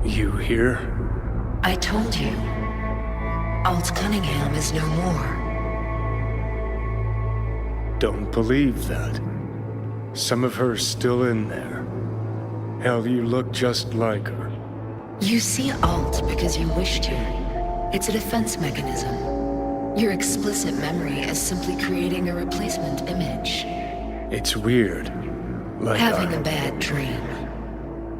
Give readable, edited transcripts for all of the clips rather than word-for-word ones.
You here? I told you. Alt Cunningham is no more. Don't believe that. Some of her's still in there. Hell, you look just like her. You see Alt because you wish to. It's a defense mechanism. Your explicit memory is simply creating a replacement image. It's weird. Like Having a bad dream.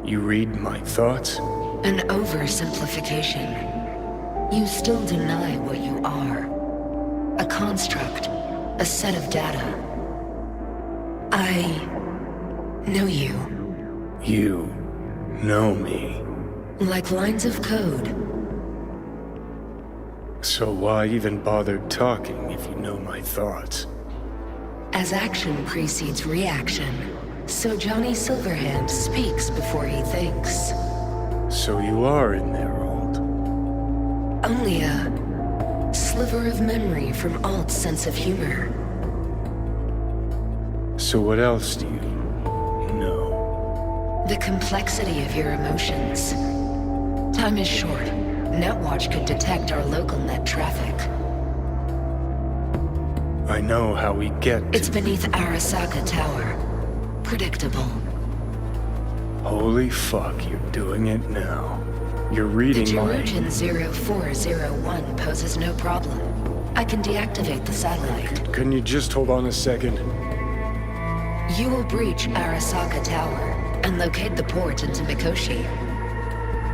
You read my thoughts? An oversimplification. You still deny what you are. A construct. A set of data. I know you. You know me. Like lines of code. So why even bother talking if you know my thoughts? As action precedes reaction, so Johnny Silverhand speaks before he thinks. So you are in there, Alt. Only a sliver of memory from Alt's sense of humor. So what else do you know? The complexity of your emotions. Time is short. Netwatch could detect our local net traffic. I know how we get It's beneath Arasaka Tower. Predictable. Holy fuck, you're doing it now. You're reading The my... Georgian 0401 poses no problem. I can deactivate the satellite. Can you just hold on a second? You will breach Arasaka Tower and locate the port into Mikoshi.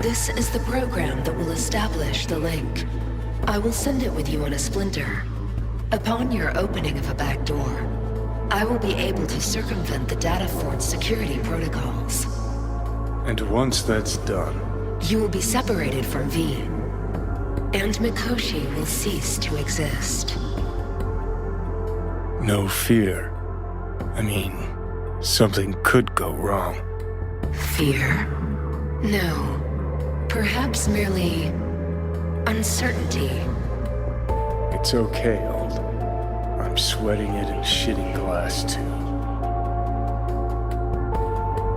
This is the program that will establish the link. I will send it with you on a splinter. Upon your opening of a back door, I will be able to circumvent the data fort's security protocols. And once that's done... You will be separated from V, and Mikoshi will cease to exist. No fear. I mean, something could go wrong. Fear? No. Perhaps merely uncertainty. It's okay, Alt. I'm sweating it and shitting glass too.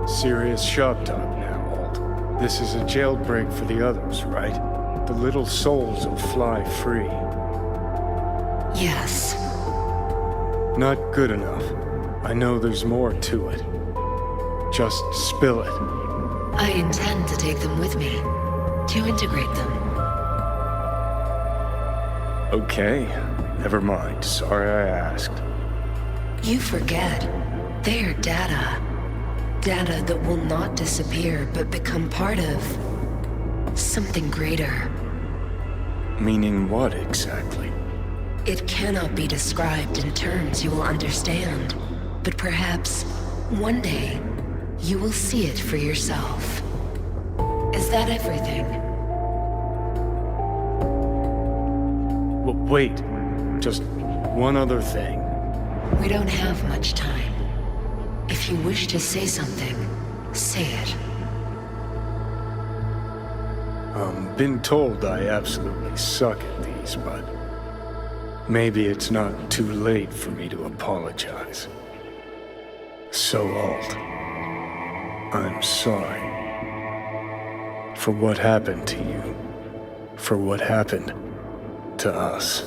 Serious shop talk now, Alt. This is a jailbreak for the others, right? The little souls will fly free. Yes. Not good enough. I know there's more to it. Just spill it. I intend to take them with me, to integrate them. Okay, never mind. Sorry I asked. You forget. They are data. Data that will not disappear, but become part of something greater. Meaning what exactly? It cannot be described in terms you will understand, but perhaps one day you will see it for yourself. Is that everything? Wait, just one other thing. We don't have much time. If you wish to say something, say it. Been told I absolutely suck at these, but maybe it's not too late for me to apologize. So, Alt, I'm sorry. For what happened to you. For what happened to us.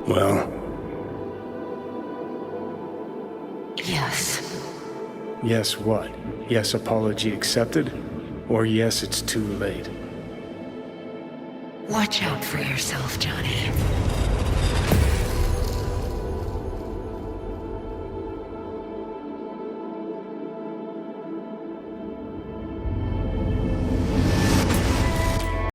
Well... Yes. Yes what? Yes apology accepted? Or yes it's too late? Watch out for yourself, Johnny.